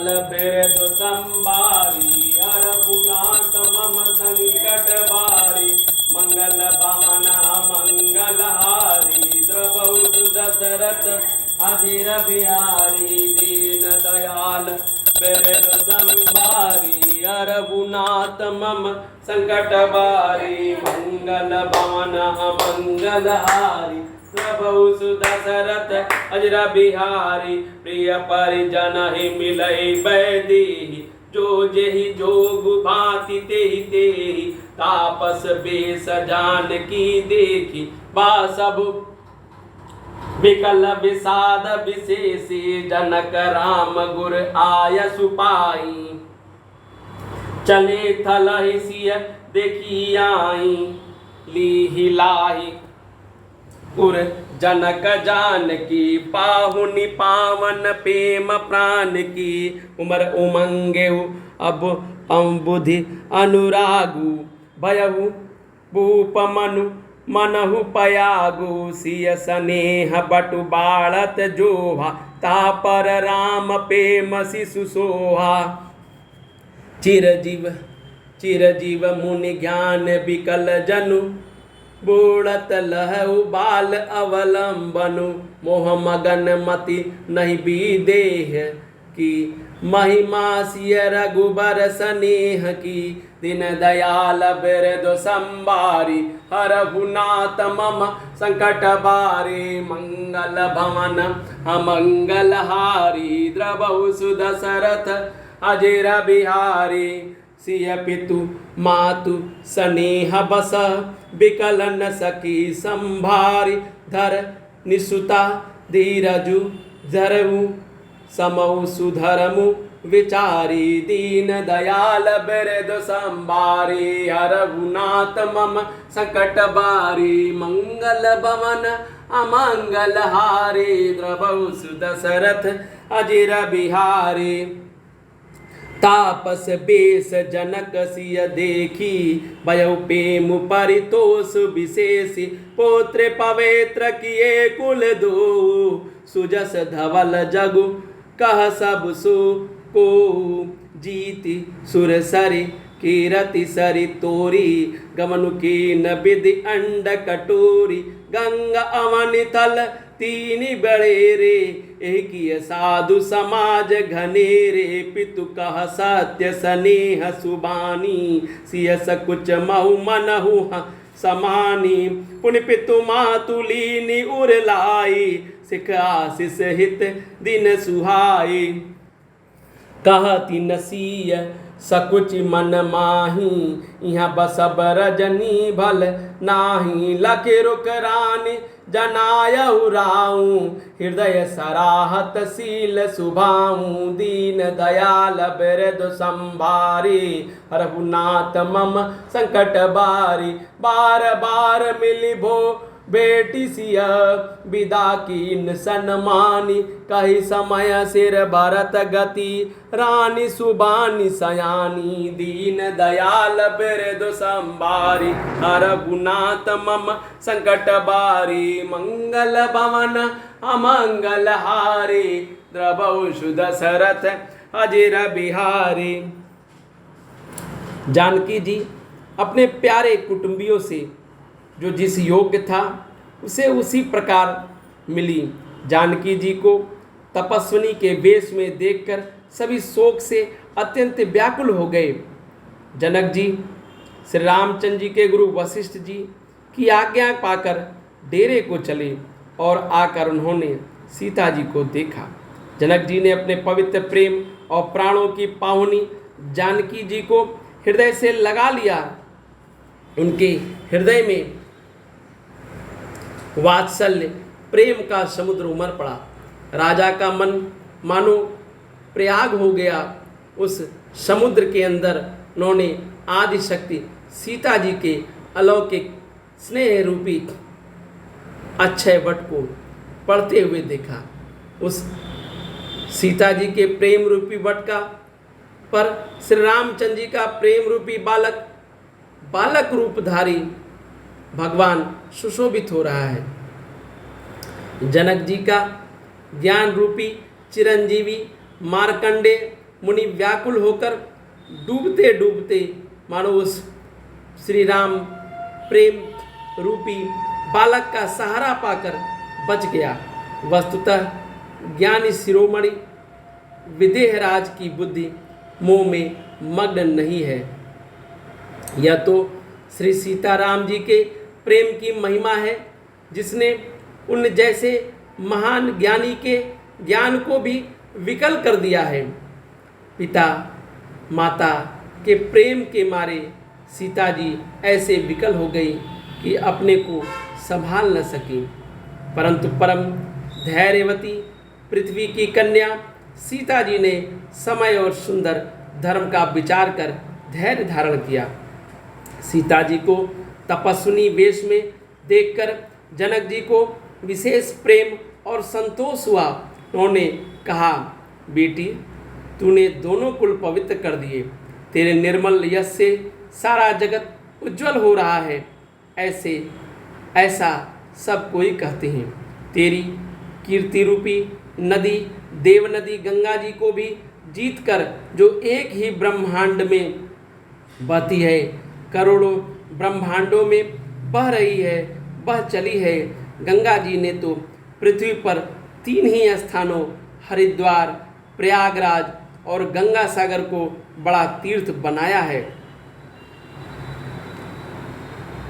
दयाल बिरदु संभारी रघुनाथ मम संकट बारी मंगल भवन मंगलहारी द्रवहु दशरथ अधीर बिहारी दीन दयाल बिरदु संभारी रघुनाथ मम संकट बारी मंगल भवन मंगलहारी प्रभु सुदशरथ अजर बिहारी प्रिय परिजन ही मिलई बैदेही जो जेहि जोग भांति तेहि तेहि तापस बेस जान की देखी बासब विकल विषाद विशेषी जनक राम गुर आय सुपाई चले थलहि सिय देखी आई लीहि लाहि उर जनक जान की पाहुनि पावन प्रेम प्राण की उमर उमंगेहु अब अम्बुधि अनुरागु भयहु भूप मनु मनहु पयागु सिय स्नेह बटु बाळत जोहा तापर राम प्रेम शिशु सोहा चिरजीव मुनि ज्ञान विकल जनु बूढ़त लहु बाल अवलंबनु मोह मगन मति नहीं विदेह की महिमा सिय रघुबर स्नेह की दिन दयाल बिरदु संभारी रघुनाथ मम संकट बारी मंगल भवन अमंगलहारी द्रवहु सुदशरथ अजर बिहारी सिय पितु मातु स्नेह बस विकल न सकी संभारी धर निसुता धीरजु धरमु समौ सुधरमु विचारी दीन दयाल बिरदु संभारी रघुनाथ मम संकट बारी मंगल भवन अमंगलहारी द्रवहु सुदशरथ अजर बिहारी तापस बेस जनक सिय देखी भयउ प्रेम परितोष विशेषी पोत्र पवित्र किए कुल दो सुजस धवल जगु कह सब सु को जीति सुर सरि कीरति सरि तोरी गमनु कीन विधि अंड कटोरी गंगा अवनि थल तीनि बड़ेरे एक साधु समाज घनेरे पितु कह सत्य स्नेह सुबानी सिय सकुच महु मनहु समानी पुनि पितु मातुलीनि उरलाई सिख आशीष हित दिन सुहाई कहती नसीय सकुच मन माही यहाँ बसब रजनी भल नाही लखे रुक रानी जनायहु राऊं हृदय सराहत शील सुभाऊं दीन दयाल बिरदु संभारी रघुनाथ मम संकट बारी बार बार मिली भो बेटी सिया विदा कीन सन्मानी कही समय सिर भरत गति रानी सुबानी सयानी दीन दयाल बिरदु संभारी रघुनाथ मम संकट बारी मंगल भवन अमंगलहारी द्रवहु सुदशरथ अजर बिहारी। जानकी जी अपने प्यारे कुटुंबियों से जो जिस योग्य था उसे उसी प्रकार मिली। जानकी जी को तपस्विनी के वेश में देखकर सभी शोक से अत्यंत व्याकुल हो गए। जनक जी श्री रामचंद्र जी के गुरु वशिष्ठ जी की आज्ञा पाकर डेरे को चले और आकर उन्होंने सीता जी को देखा। जनक जी ने अपने पवित्र प्रेम और प्राणों की पाहुनी जानकी जी को हृदय से लगा लिया। उनके हृदय में वात्सल्य प्रेम का समुद्र उमड़ पड़ा। राजा का मन मानो प्रयाग हो गया। उस समुद्र के अंदर उन्होंने आदि शक्ति सीता जी के अलौकिक स्नेह रूपी अक्षय वट को पढ़ते हुए देखा। उस सीता जी के प्रेम रूपी वट का पर श्री रामचंद्र जी का प्रेम रूपी बालक रूपधारी भगवान सुशोभित हो रहा है। जनक जी का ज्ञान रूपी चिरंजीवी मार्कंडे मुनि व्याकुल होकर डूबते डूबते मानो उस श्री राम प्रेम रूपी बालक का सहारा पाकर बच गया। वस्तुतः ज्ञानी शिरोमणि विदेहराज की बुद्धि मोह में मग्न नहीं है। यह तो श्री सीताराम जी के प्रेम की महिमा है, जिसने उन जैसे महान ज्ञानी के ज्ञान को भी विकल कर दिया है। पिता माता के प्रेम के मारे सीता जी ऐसे विकल हो गई कि अपने को संभाल न सकी, परंतु परम धैर्यवती पृथ्वी की कन्या सीता जी ने समय और सुंदर धर्म का विचार कर धैर्य धारण किया। सीता जी को तपस्विनी वेश में देखकर जनक जी को विशेष प्रेम और संतोष हुआ। उन्होंने कहा, बेटी तूने दोनों कुल पवित्र कर दिए, तेरे निर्मल यश से सारा जगत उज्जवल हो रहा है, ऐसा सब कोई कहते हैं। तेरी कीर्ति रूपी नदी देव नदी गंगा जी को भी जीतकर जो एक ही ब्रह्मांड में बहती है, करोड़ों ब्रह्मांडों में बह रही है, बह चली है। गंगा जी ने तो पृथ्वी पर 3 ही स्थानों हरिद्वार, प्रयागराज और गंगा सागर को बड़ा तीर्थ बनाया है।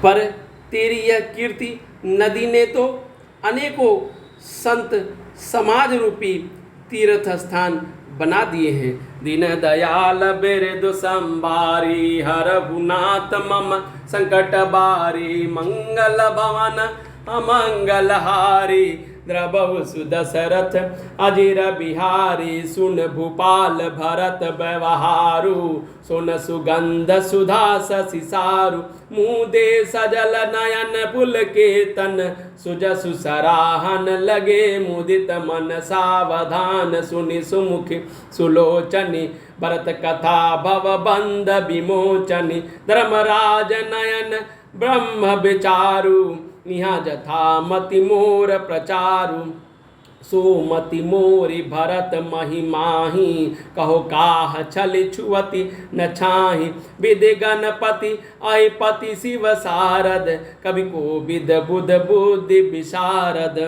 पर तेरी यह कीर्ति नदी ने तो अनेकों संत समाज रूपी तीर्थ स्थान बना दिए हैं। दीन दयाल बिरदु संभारी, हरहु नाथ मम संकट बारी, मंगल भवन अमंगलहारी, द्रबहु सुदशरथ अजिर बिहारी, सुन भूपाल भरत व्यवहारु, सुन सुगंध सुधा शशि सारु, मुदे सजल नयन पुलकेतन, सुजसु सराहन लगे मुदित मन सावधान, सुनि सुमुखि सुलोचनि भरत कथा भव बंध विमोचनि, धर्मराज नयन ब्रह्म विचारु, यहाँ जथा मति मोर प्रचारु, सोमति मोरि भरत महिमाही, कहो काह छल छुअति न छाही, विधि गणपति अहिपति शिव सारद, कवि को विद बुध बुद्धि विशारद,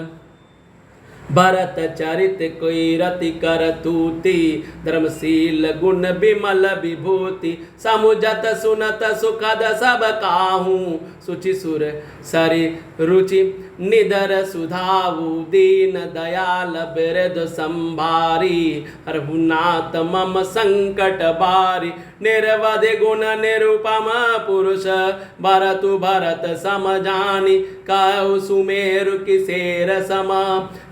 भरत चरित कोई रति कर तूति, धर्मशील गुण विमल विभूति, समुझत सुनत सुखद सब काहू, सुचि सुर सरि रुचि निधर सुधावु, दीन दयाल बिरद संभारी, रघुनाथ मम संकट बारी, निर्वधि गुण निरुपम पुरुष, भरतु भरत सम जानी, कहु सुमेरु किसेर सम,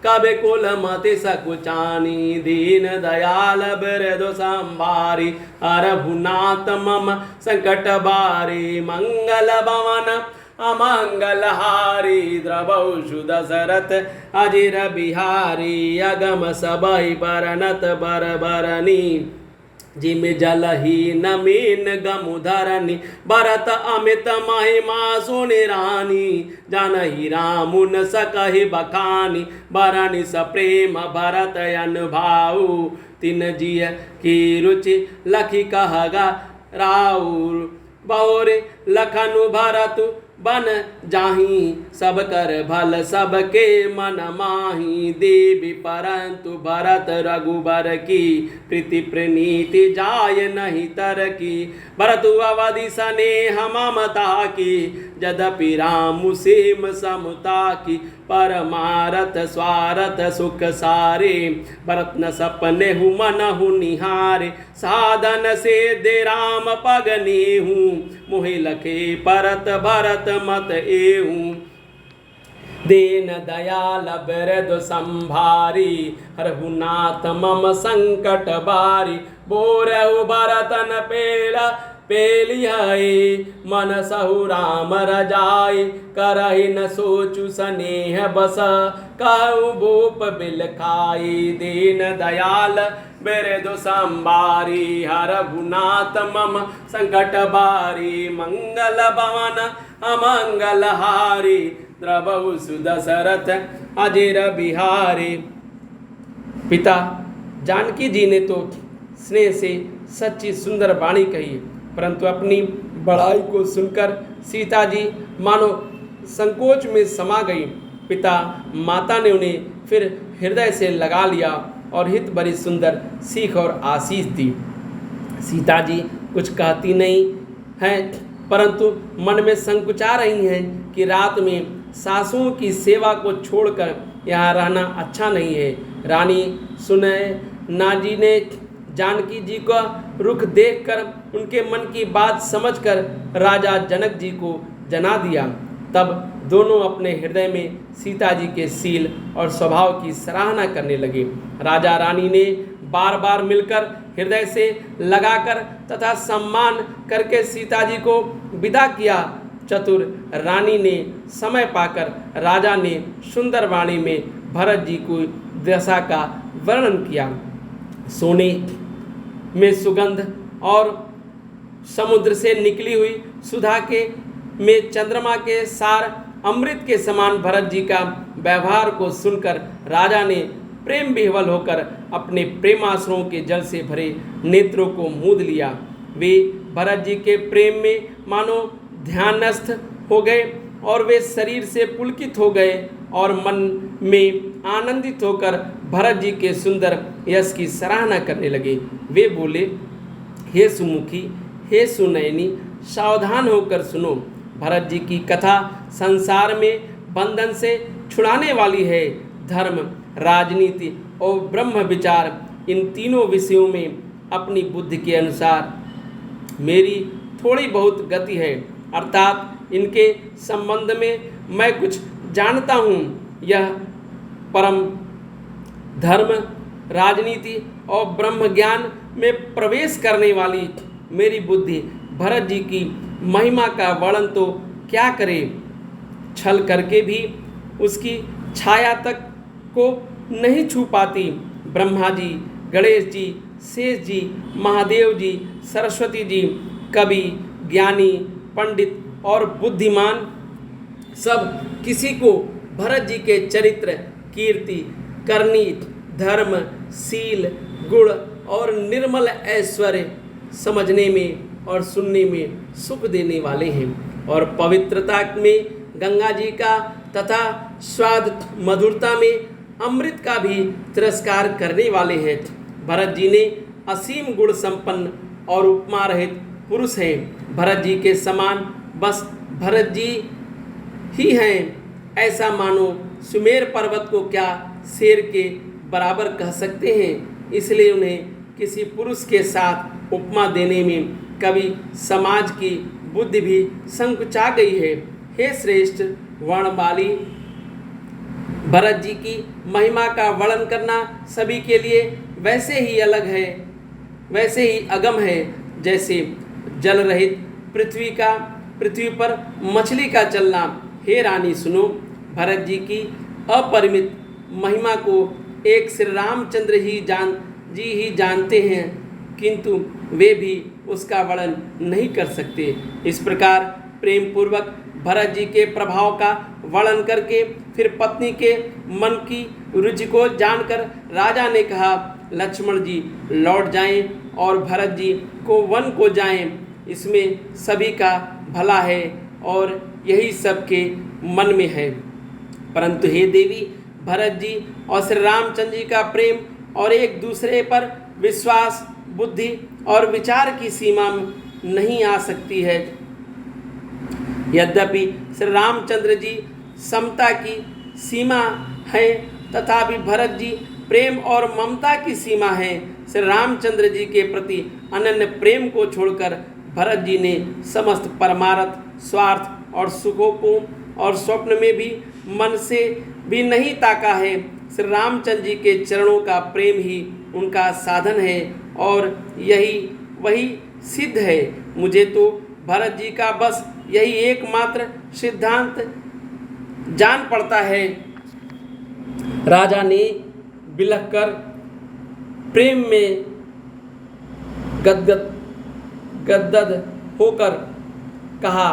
कवि कुल मति सकुचानी, दीन दयाल बिरद संभारी, रघुनाथ मम संकट बारी, मंगल भवन अमंगलहारी, द्रवहु सुदशरथ अजिर बिहारी, अगम सबहि बरनत बरबरनी, जिम जलही नमीन गमुधरनी, भरत अमित महिमा सुनिरानी, जानहि रामुन सकहि बखानी, बरनि सप्रेम भरत अनुभाऊ, तिन जिय की रुचि लखि कहगा राउर, बहुरे लखनु भरतु बन जाही, सब कर भल सबके मन माही, देवी परंतु भरत रघुबर की, प्रीति प्रणीति जाय नहीं तर की, भरतु अवधि स्नेह ममता की, यद्यपि रामु सेम समता की, परमारथ स्वारथ सुख सारे, भरत न सपने हु मनहु निहारे, साधन से दे राम पगने हूँ, मोहि लखे परत भरत मत एहूँ, दीन दयाल बिरद संभारी, रघुनाथ मम संकट बारी, बोरहु भरतन पेला पेलियाई, मन सहु राम रजाई, करहि न सोचु स्नेह बस, कहु भूप बिल खाई, दीन दयाल बिरद संभारी, रघुनाथ मम संकट बारी, मंगल भवन अमंगलहारी, द्रवहु सुदशरथ अजिर बिहारी। पिता जानकी जी ने तो स्नेह से सच्ची सुंदर वाणी कही, परंतु अपनी बड़ाई को सुनकर सीता जी मानो संकोच में समा गई। पिता माता ने उन्हें फिर हृदय से लगा लिया और हित भरी सुंदर सीख और आशीष दी। सीता जी कुछ कहती नहीं हैं, परंतु मन में संकुचा रही हैं कि रात में सासुओं की सेवा को छोड़कर यहाँ रहना अच्छा नहीं है। रानी सुनैना जी ने जानकी जी का रुख देखकर उनके मन की बात समझकर राजा जनक जी को जना दिया। तब दोनों अपने हृदय में सीता जी के शील और स्वभाव की सराहना करने लगे। राजा रानी ने बार बार मिलकर हृदय से लगाकर तथा सम्मान करके सीता जी को विदा किया। चतुर रानी ने समय पाकर राजा ने सुंदर वाणी में भरत जी को दशा का वर्णन किया। सोने में सुगंध और समुद्र से निकली हुई सुधा के में चंद्रमा के सार अमृत के समान भरत जी का व्यवहार को सुनकर राजा ने प्रेम विह्वल होकर अपने प्रेमाश्रुओं के जल से भरे नेत्रों को मूंद लिया। वे भरत जी के प्रेम में मानो ध्यानस्थ हो गए और वे शरीर से पुलकित हो गए और मन में आनंदित होकर भरत जी के सुंदर यश की सराहना करने लगे। वे बोले, हे सुमुखी, हे सुनैनी, सावधान होकर सुनो। भरत जी की कथा संसार में बंधन से छुड़ाने वाली है। धर्म, राजनीति और ब्रह्म विचार, इन तीनों विषयों में अपनी बुद्धि के अनुसार मेरी थोड़ी बहुत गति है, अर्थात इनके संबंध में मैं कुछ जानता हूँ। यह परम धर्म, राजनीति और ब्रह्म ज्ञान में प्रवेश करने वाली मेरी बुद्धि भरत जी की महिमा का वर्णन तो क्या करे, छल करके भी उसकी छाया तक को नहीं छू पाती। ब्रह्मा जी, गणेश जी, शेष जी, महादेव जी, सरस्वती जी, कवि, ज्ञानी, पंडित और बुद्धिमान सब किसी को भरत जी के चरित्र, कीर्ति, करनी, धर्म, शील, गुण और निर्मल ऐश्वर्य समझने में और सुनने में सुख देने वाले हैं और पवित्रता में गंगा जी का तथा स्वाद मधुरता में अमृत का भी तिरस्कार करने वाले हैं। भरत जी ने असीम गुण संपन्न और उपमा रहित पुरुष हैं। भरत जी के समान बस भरत जी ही हैं, ऐसा मानो सुमेर पर्वत को क्या शेर के बराबर कह सकते हैं। इसलिए उन्हें किसी पुरुष के साथ उपमा देने में कवि समाज की बुद्धि भी संकुचा गई है। हे श्रेष्ठ वर्णमाली, भरत जी की महिमा का वर्णन करना सभी के लिए वैसे ही अलग है, वैसे ही अगम है जैसे जल रहित पृथ्वी पर मछली का चलना। हे रानी सुनो, भरत जी की अपरिमित महिमा को एक श्री रामचंद्र ही जानते हैं, किंतु वे भी उसका वर्णन नहीं कर सकते। इस प्रकार प्रेम पूर्वक भरत जी के प्रभाव का वर्णन करके फिर पत्नी के मन की रुचि को जानकर राजा ने कहा, लक्ष्मण जी लौट जाएं और भरत जी को वन को जाएं, इसमें सभी का भला है और यही सबके मन में है। परंतु हे देवी, भरत जी और श्री रामचंद्र जी का प्रेम और एक दूसरे पर विश्वास, बुद्धि और विचार की सीमा नहीं आ सकती है। यद्यपि श्री रामचंद्र जी समता की सीमा है, तथापि भरत जी प्रेम और ममता की सीमा है। श्री रामचंद्र जी के प्रति अनन्य प्रेम को छोड़कर भरत जी ने समस्त परमार्थ, स्वार्थ और सुखों को और स्वप्न में भी मन से भी नहीं ताका है। श्री रामचंद्र जी के चरणों का प्रेम ही उनका साधन है और यही वही सिद्ध है। मुझे तो भरत जी का बस यही एकमात्र सिद्धांत जान पड़ता है। राजा ने बिलखकर प्रेम में गदगद होकर कहा,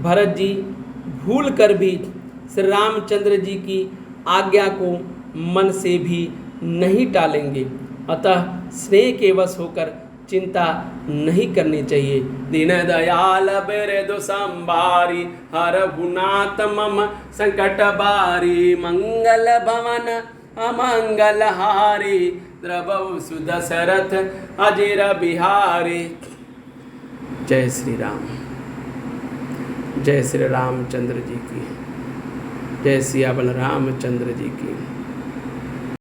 भरत जी भूल कर भी श्री रामचंद्र जी की आज्ञा को मन से भी नहीं टालेंगे। अतः स्नेह के वश होकर चिंता नहीं करनी चाहिए। दीन दयाल बिरदु संभारी हरहु नाथ मम संकट बारी मंगल भवन अमंगल हारी द्रवहु सुदशरथ अजिर बिहारी। जय श्री राम। जय श्री रामचंद्र जी की। जय सिया बलरामचंद्र जी की।